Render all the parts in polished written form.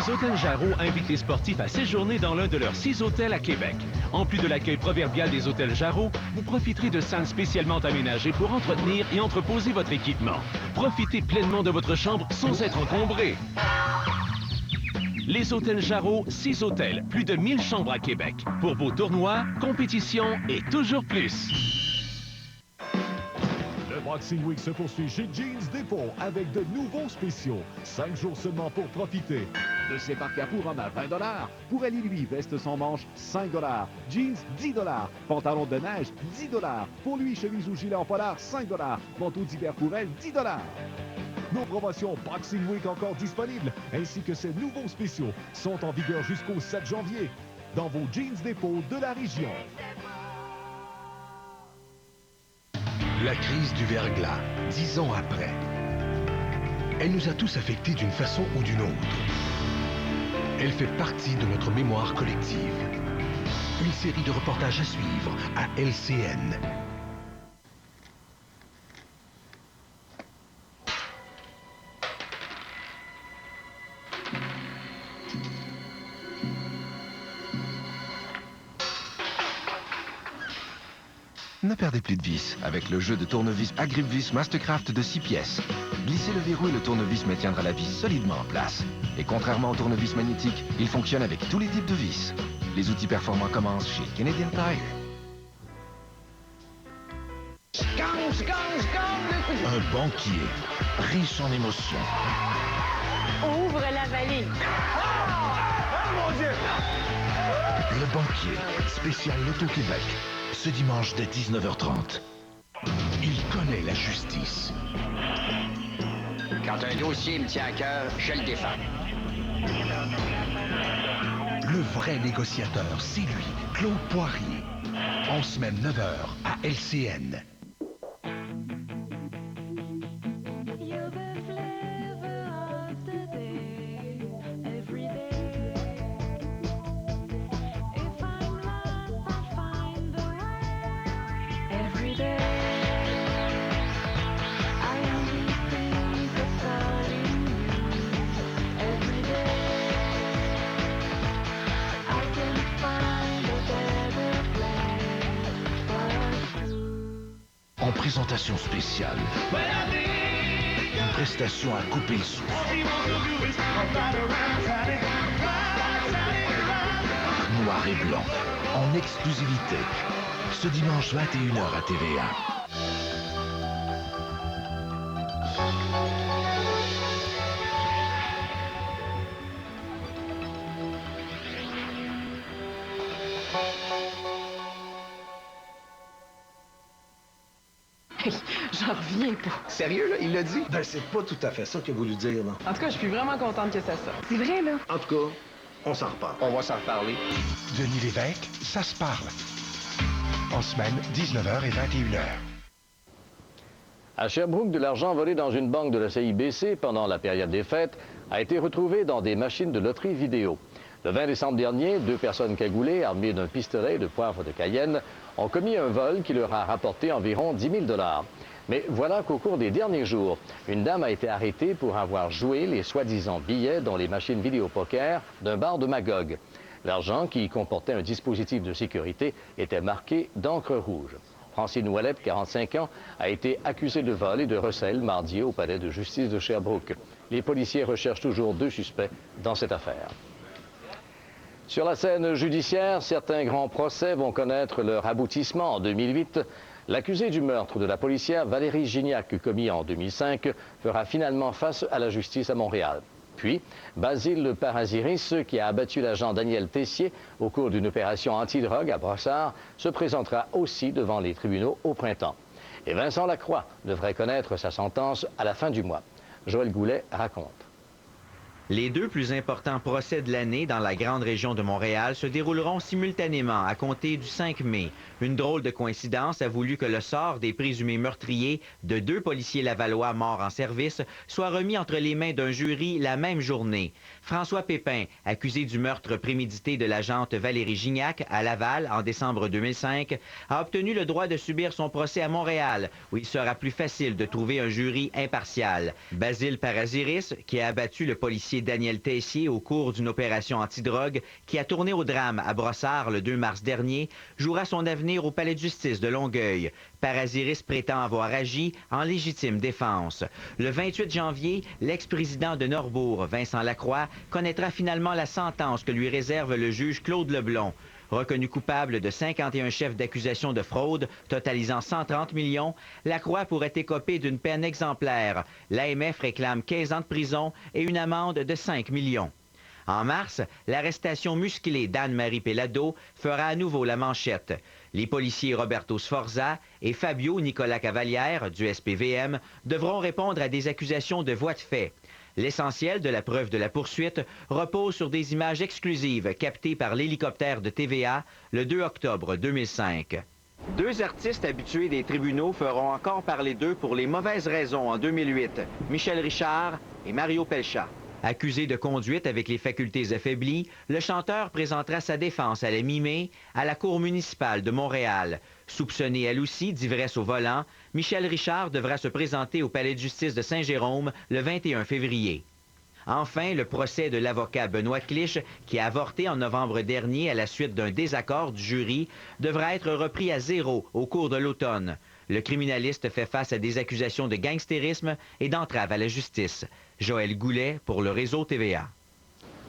Les Hôtels Jarreau invitent les sportifs à séjourner dans l'un de leurs 6 hôtels à Québec. En plus de l'accueil proverbial des Hôtels Jarreau, vous profiterez de salles spécialement aménagées pour entretenir et entreposer votre équipement. Profitez pleinement de votre chambre sans être encombré. Les Hôtels Jarreau, 6 hôtels, plus de 1000 chambres à Québec. Pour vos tournois, compétitions et toujours plus. Le Boxing Week se poursuit chez Jeans Depot avec de nouveaux spéciaux. 5 jours seulement pour profiter. De ses parkas pour hommes à 20 $. Pour Ali lui, veste sans manche, 5 $. Jeans, 10 $. Pantalon de neige, 10 $. Pour lui, chemise ou gilet en polar, 5 $. Manteau d'hiver pour elle, 10 $. Nos promotions Boxing Week encore disponibles, ainsi que ces nouveaux spéciaux, sont en vigueur jusqu'au 7 janvier dans vos Jeans Depot de la région. La crise du verglas, 10 ans après. Elle nous a tous affectés d'une façon ou d'une autre. Elle fait partie de notre mémoire collective. Une série de reportages à suivre à LCN. Ne perdez plus de vis avec le jeu de tournevis Agrip-Vis Mastercraft de 6 pièces. Glissez le verrou et le tournevis maintiendra la vis solidement en place. Et contrairement au tournevis magnétique, il fonctionne avec tous les types de vis. Les outils performants commencent chez Canadian Tire. Un banquier, riche en émotions. Ouvre la vallée. Oh mon Dieu! Le banquier, spécial Loto-Québec. Ce dimanche dès 19h30. Il connaît la justice. Quand un dossier me tient à cœur, je le défends. Le vrai négociateur, c'est lui, Claude Poirier. En semaine 9h à LCN. En présentation spéciale, une prestation à couper le souffle. Noir et blanc, en exclusivité, ce dimanche 21h à TVA. J'en reviens pas. Sérieux, là? Il l'a dit? Ben, c'est pas tout à fait ça qu'il a voulu dire, là. En tout cas, je suis vraiment contente que ça sorte. C'est vrai, là? En tout cas, on s'en reparle. On va s'en reparler. Denis Lévesque, ça se parle. En semaine, 19h et 21h. À Sherbrooke, de l'argent volé dans une banque de la CIBC pendant la période des fêtes a été retrouvé dans des machines de loterie vidéo. Le 20 décembre dernier, 2 personnes cagoulées, armées d'un pistolet et de poivre de Cayenne, ont commis un vol qui leur a rapporté environ 10 000 $. Mais voilà qu'au cours des derniers jours, une dame a été arrêtée pour avoir joué les soi-disant billets dans les machines vidéo poker d'un bar de Magog. L'argent, qui comportait un dispositif de sécurité, était marqué d'encre rouge. Francine Ouellette, 45 ans, a été accusée de vol et de recel mardi au palais de justice de Sherbrooke. Les policiers recherchent toujours 2 suspects dans cette affaire. Sur la scène judiciaire, certains grands procès vont connaître leur aboutissement. En 2008, l'accusé du meurtre de la policière Valérie Gignac, commis en 2005, fera finalement face à la justice à Montréal. Puis, Basile Paraziris, qui a abattu l'agent Daniel Tessier au cours d'une opération antidrogue à Brossard, se présentera aussi devant les tribunaux au printemps. Et Vincent Lacroix devrait connaître sa sentence à la fin du mois. Joël Goulet raconte. Les 2 plus importants procès de l'année dans la grande région de Montréal se dérouleront simultanément à compter du 5 mai. Une drôle de coïncidence a voulu que le sort des présumés meurtriers de 2 policiers lavallois morts en service soit remis entre les mains d'un jury la même journée. François Pépin, accusé du meurtre prémédité de l'agente Valérie Gignac à Laval en décembre 2005, a obtenu le droit de subir son procès à Montréal, où il sera plus facile de trouver un jury impartial. Basile Paraziris, qui a abattu le policier policier Daniel Tessier, au cours d'une opération antidrogue qui a tourné au drame à Brossard le 2 mars dernier, jouera son avenir au palais de justice de Longueuil. Parasiris prétend avoir agi en légitime défense. Le 28 janvier, l'ex-président de Norbourg, Vincent Lacroix, connaîtra finalement la sentence que lui réserve le juge Claude Leblond. Reconnu coupable de 51 chefs d'accusation de fraude, totalisant 130 millions, Lacroix pourrait écoper d'une peine exemplaire. L'AMF réclame 15 ans de prison et une amende de 5 millions. En mars, l'arrestation musclée d'Anne-Marie Pellado fera à nouveau la manchette. Les policiers Roberto Sforza et Fabio Nicolas Cavalière, du SPVM, devront répondre à des accusations de voies de fait. L'essentiel de la preuve de la poursuite repose sur des images exclusives captées par l'hélicoptère de TVA le 2 octobre 2005. Deux artistes habitués des tribunaux feront encore parler d'eux pour les mauvaises raisons en 2008, Michel Richard et Mario Pelchat. Accusé de conduite avec les facultés affaiblies, le chanteur présentera sa défense à la mi-mai à la Cour municipale de Montréal. Soupçonné elle aussi d'ivresse au volant, Michel Richard devra se présenter au palais de justice de Saint-Jérôme le 21 février. Enfin, le procès de l'avocat Benoît Clich, qui a avorté en novembre dernier à la suite d'un désaccord du jury, devra être repris à zéro au cours de l'automne. Le criminaliste fait face à des accusations de gangstérisme et d'entrave à la justice. Joël Goulet pour le réseau TVA.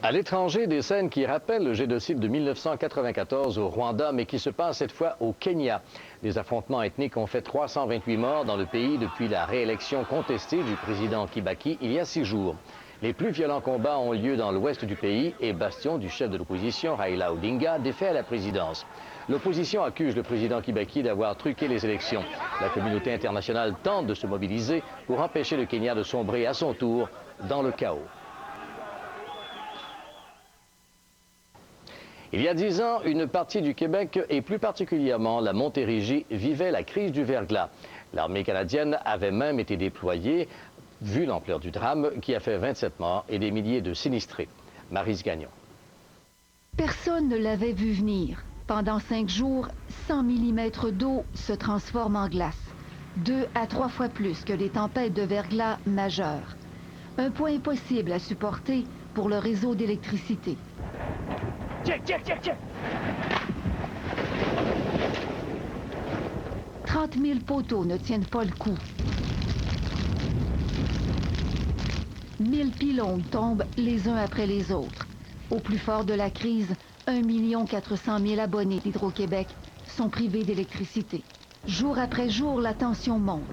À l'étranger, des scènes qui rappellent le génocide de 1994 au Rwanda, mais qui se passent cette fois au Kenya. Les affrontements ethniques ont fait 328 morts dans le pays depuis la réélection contestée du président Kibaki il y a 6 jours. Les plus violents combats ont lieu dans l'ouest du pays et bastion du chef de l'opposition, Raila Odinga, défait à la présidence. L'opposition accuse le président Kibaki d'avoir truqué les élections. La communauté internationale tente de se mobiliser pour empêcher le Kenya de sombrer à son tour dans le chaos. Il y a 10 ans, une partie du Québec, et plus particulièrement la Montérégie, vivait la crise du verglas. L'armée canadienne avait même été déployée, vu l'ampleur du drame qui a fait 27 morts et des milliers de sinistrés. Maryse Gagnon. Personne ne l'avait vu venir. Pendant 5 jours, 100 mm d'eau se transforme en glace. 2 à 3 fois plus que les tempêtes de verglas majeures. Un poids impossible à supporter pour le réseau d'électricité. Check, check, check, check. 30 000 poteaux ne tiennent pas le coup. 1000 pylônes tombent les uns après les autres. Au plus fort de la crise, 1 400 000 abonnés d'Hydro-Québec sont privés d'électricité. Jour après jour, la tension monte.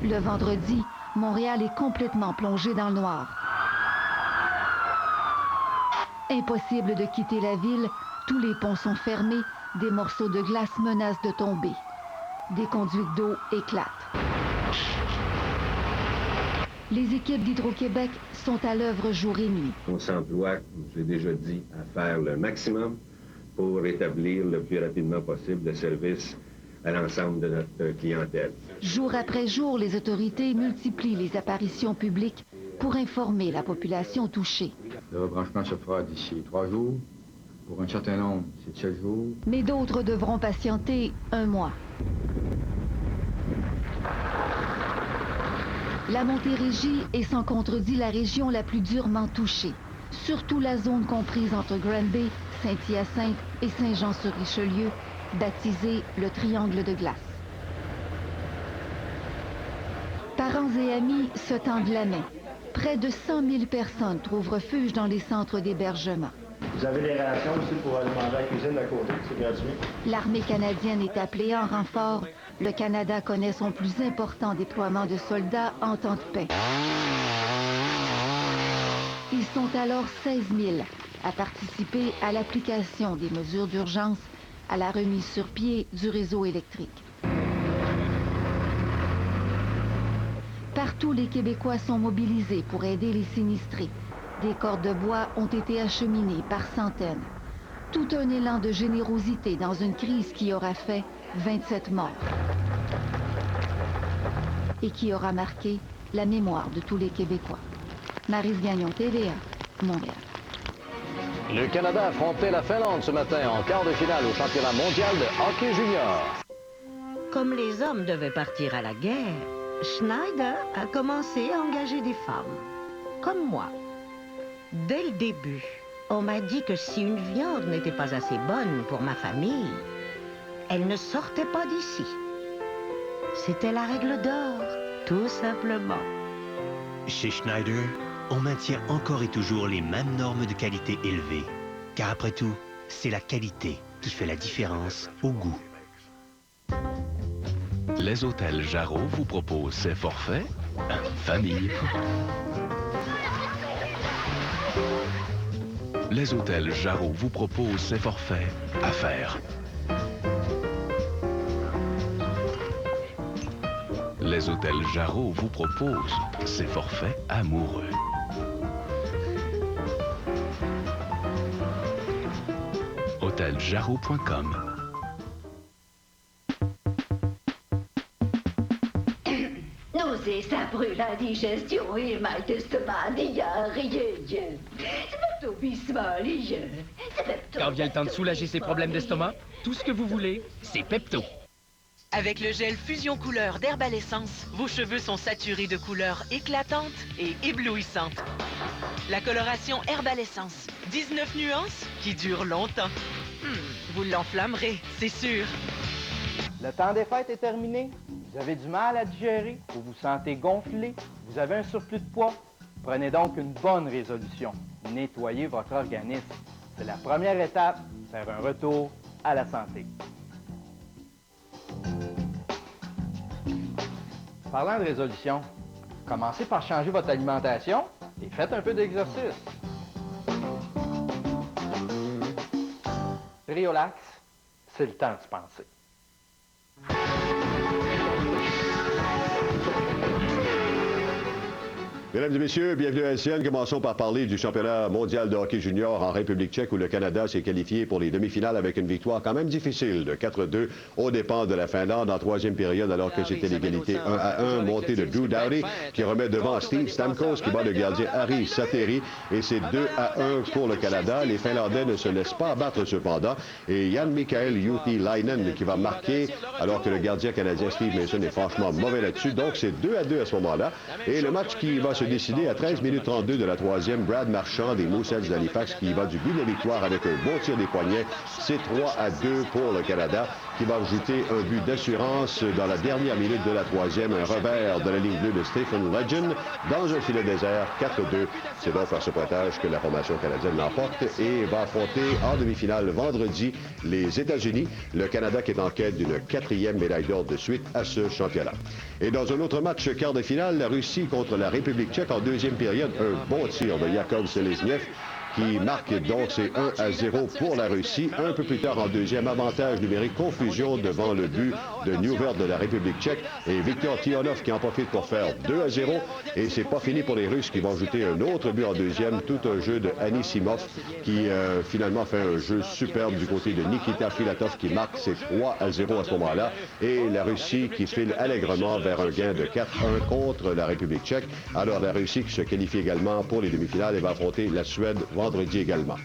Le vendredi, Montréal est complètement plongé dans le noir. Impossible de quitter la ville, tous les ponts sont fermés, des morceaux de glace menacent de tomber. Des conduites d'eau éclatent. Les équipes d'Hydro-Québec sont à l'œuvre jour et nuit. On s'emploie, comme je l'ai déjà dit, à faire le maximum pour rétablir le plus rapidement possible le service à l'ensemble de notre clientèle. Jour après jour, les autorités multiplient les apparitions publiques pour informer la population touchée. Le rebranchement se fera d'ici 3 jours. Pour un certain nombre, c'est 7 jours. Mais d'autres devront patienter 1 mois. La Montérégie est sans contredit la région la plus durement touchée. Surtout la zone comprise entre Granby, Saint-Hyacinthe et Saint-Jean-sur-Richelieu, baptisée le Triangle de glace. Parents et amis se tendent la main. Près de 100 000 personnes trouvent refuge dans les centres d'hébergement. Vous avez des rations aussi pour aller manger à la cuisine d'à côté, c'est gratuit. L'armée canadienne est appelée en renfort. Le Canada connaît son plus important déploiement de soldats en temps de paix. Ils sont alors 16 000 à participer à l'application des mesures d'urgence, à la remise sur pied du réseau électrique. Partout, les Québécois sont mobilisés pour aider les sinistrés. Des cordes de bois ont été acheminées par centaines. Tout un élan de générosité dans une crise qui aura fait 27 morts. Et qui aura marqué la mémoire de tous les Québécois. Maryse Gagnon, TVA, Montréal. Le Canada affrontait la Finlande ce matin en quart de finale au championnat mondial de hockey junior. Comme les hommes devaient partir à la guerre, Schneider a commencé à engager des femmes, comme moi. Dès le début, on m'a dit que si une viande n'était pas assez bonne pour ma famille, elle ne sortait pas d'ici. C'était la règle d'or, tout simplement. Chez Schneider, on maintient encore et toujours les mêmes normes de qualité élevées. Car après tout, c'est la qualité qui fait la différence au goût. Les hôtels Jarreau vous proposent ces forfaits famille. Les hôtels Jarreau vous proposent ces forfaits affaires. Les hôtels Jarreau vous proposent ces forfaits amoureux. Hôteljarreau.com. Nausées, ça brûle la digestion, il m'a l'estomac, diarrhée. C'est Pepto-Bismol, Quand vient le temps de soulager ses problèmes d'estomac, tout ce que vous voulez, c'est Pepto. Avec le gel Fusion Couleur d'Herbal Essence, vos cheveux sont saturés de couleurs éclatantes et éblouissantes. La coloration Herbal Essence, 19 nuances qui durent longtemps. Vous l'enflammerez, c'est sûr. Le temps des fêtes est terminé. Vous avez du mal à digérer, vous vous sentez gonflé, vous avez un surplus de poids. Prenez donc une bonne résolution. Nettoyez votre organisme. C'est la première étape vers un retour à la santé. Parlant de résolution, commencez par changer votre alimentation et faites un peu d'exercice. Riolax, c'est le temps de se penser. Mesdames et messieurs, bienvenue à LCN. Commençons par parler du championnat mondial de hockey junior en République tchèque où le Canada s'est qualifié pour les demi-finales avec une victoire quand même difficile de 4-2 aux dépens de la Finlande en troisième période alors que c'était l'égalité 1-1, montée de Drew Doughty qui remet devant Steve Stamkos qui bat le gardien Harri Sateri et c'est 2-1 pour le Canada. Les Finlandais ne se laissent pas abattre cependant et Jan Mikael Juutilainen qui va marquer alors que le gardien canadien Steve Mason est franchement mauvais là-dessus. Donc c'est 2-2 à ce moment-là et le match qui va se décider à 13 minutes 32 de la troisième. Brad Marchand des Mooseheads d'Halifax qui va du but de victoire avec un bon tir des poignets. C'est 3-2 pour le Canada qui va ajouter un but d'assurance dans la dernière minute de la troisième. Un revers de la ligne bleue de Stephen Legend dans un filet désert. 4-2. C'est donc par ce pointage que la formation canadienne l'emporte et va affronter en demi-finale vendredi les États-Unis. Le Canada qui est en quête d'une quatrième médaille d'or de suite à ce championnat. Et dans un autre match quart de finale, la Russie contre la République tchèque en deuxième période. Un bon tir de Yakov Seleznev qui marque donc c'est 1-0 pour la Russie. Un peu plus tard en deuxième, avantage numérique, confusion devant le but de Newvert de la République tchèque et Viktor Tionov qui en profite pour faire 2-0. Et c'est pas fini pour les Russes qui vont ajouter un autre but en deuxième, tout un jeu de Anisimov qui finalement fait un jeu superbe du côté de Nikita Filatov qui marque ses 3-0 à ce moment-là. Et la Russie qui file allègrement vers un gain de 4-1 contre la République tchèque. Alors la Russie qui se qualifie également pour les demi-finales et va affronter la Suède vendredi également.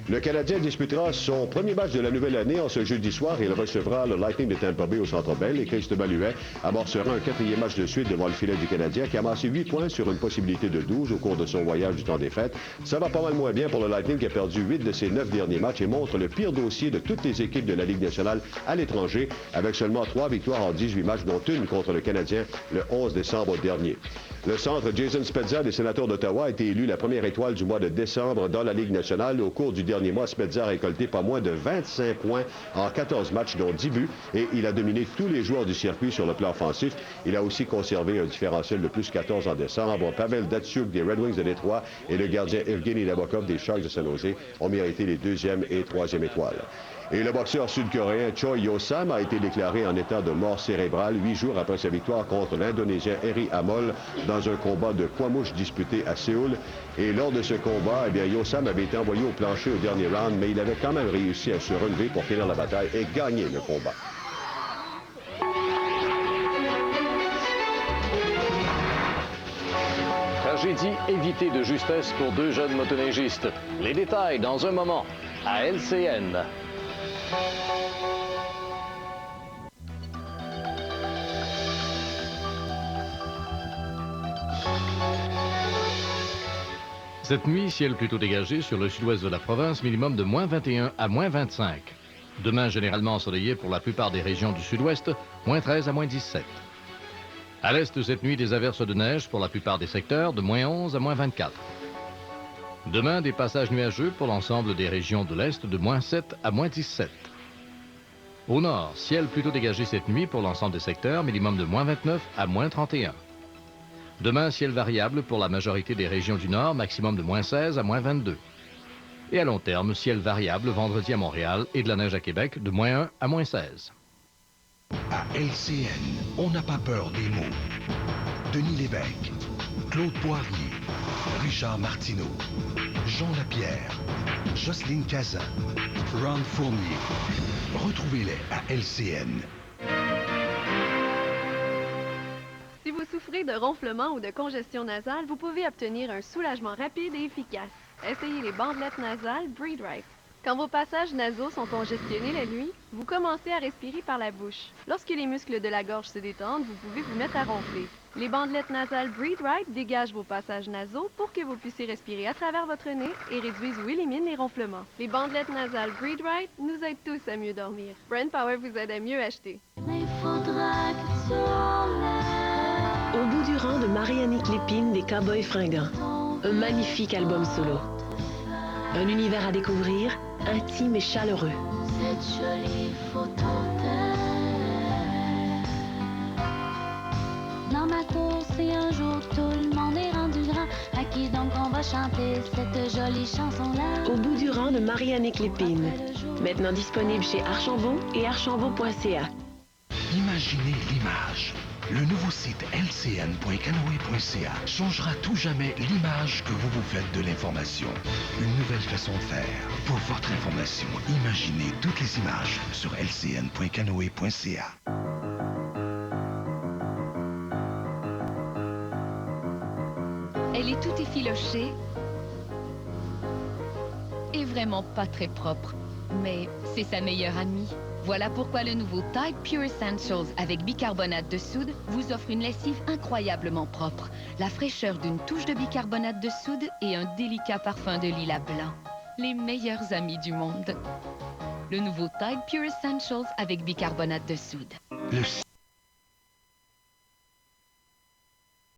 Le Canadien disputera son premier match de la nouvelle année en ce jeudi soir. Il recevra le Lightning de Tampa Bay au Centre Bell et Christophe Maluet amorcera un quatrième match de suite devant le filet du Canadien qui a amassé 8 points sur une possibilité de 12 au cours de son voyage du temps des fêtes. Ça va pas mal moins bien pour le Lightning qui a perdu 8 de ses 9 derniers matchs et montre le pire dossier de toutes les équipes de la Ligue nationale à l'étranger avec seulement 3 victoires en 18 matchs dont une contre le Canadien le 11 décembre dernier. Le centre Jason Spezza des Sénateurs d'Ottawa a été élu la première étoile du mois de décembre dans la Ligue nationale. Au cours du dernier mois, Spezza a récolté pas moins de 25 points en 14 matchs, dont 10 buts, et il a dominé tous les joueurs du circuit sur le plan offensif. Il a aussi conservé un différentiel de plus 14 en décembre. Pavel Datsyuk des Red Wings de Détroit et le gardien Evgeny Nabokov des Sharks de San Jose ont mérité les deuxième et troisième étoiles. Et le boxeur sud-coréen Choi Yo-sam a été déclaré en état de mort cérébrale 8 jours après sa victoire contre l'Indonésien Eri Amol dans un combat de poids mouche disputé à Séoul. Et lors de ce combat, Yo-sam avait été envoyé au plancher au dernier round, mais il avait quand même réussi à se relever pour finir la bataille et gagner le combat. Tragédie évitée de justesse pour deux jeunes motoneigistes. Les détails dans un moment à LCN. Cette nuit, ciel plutôt dégagé sur le sud-ouest de la province, minimum de moins 21 à moins 25. Demain, généralement ensoleillé pour la plupart des régions du sud-ouest, moins 13 à moins 17. À l'est, cette nuit, des averses de neige pour la plupart des secteurs, de moins 11 à moins 24. Demain, des passages nuageux pour l'ensemble des régions de l'est, de moins 7 à moins 17. Au nord, ciel plutôt dégagé cette nuit pour l'ensemble des secteurs, minimum de moins 29 à moins 31. Demain, ciel variable pour la majorité des régions du nord, maximum de moins 16 à moins 22. Et à long terme, ciel variable vendredi à Montréal et de la neige à Québec, de moins 1 à moins 16. À LCN, on n'a pas peur des mots. Denis Lévesque, Claude Poirier, Richard Martineau, Jean Lapierre, Jocelyne Cazin, Ron Fournier. Retrouvez-les à LCN. Si vous souffrez de ronflement ou de congestion nasale, vous pouvez obtenir un soulagement rapide et efficace. Essayez les bandelettes nasales Breathe Right. Quand vos passages nasaux sont congestionnés la nuit, vous commencez à respirer par la bouche. Lorsque les muscles de la gorge se détendent, vous pouvez vous mettre à ronfler. Les bandelettes nasales Breathe Right dégagent vos passages nasaux pour que vous puissiez respirer à travers votre nez et réduisent ou éliminent les ronflements. Les bandelettes nasales Breathe Right nous aident tous à mieux dormir. Brain Power vous aide à mieux acheter. Mais faudra que tu enlèves. Au bout du rang de Marie-Annick Lépine des Cowboys Fringants. Un magnifique album solo. Un univers à découvrir, intime et chaleureux. Cette jolie photo dans ma cour, c'est un jour que tout le monde est rendu grand. À qui donc on va chanter cette jolie chanson-là? Au bout du rang de Marie-Annick Lépine. Maintenant disponible chez Archambault et archambault.ca. Imaginez l'image. Le nouveau site lcn.canoe.ca changera tout jamais l'image que vous vous faites de l'information. Une nouvelle façon de faire. Pour votre information, imaginez toutes les images sur lcn.canoe.ca. Elle est toute effilochée et vraiment pas très propre. Mais c'est sa meilleure amie. Voilà pourquoi le nouveau Tide Pure Essentials avec bicarbonate de soude vous offre une lessive incroyablement propre, la fraîcheur d'une touche de bicarbonate de soude et un délicat parfum de lilas blanc. Les meilleurs amis du monde. Le nouveau Tide Pure Essentials avec bicarbonate de soude.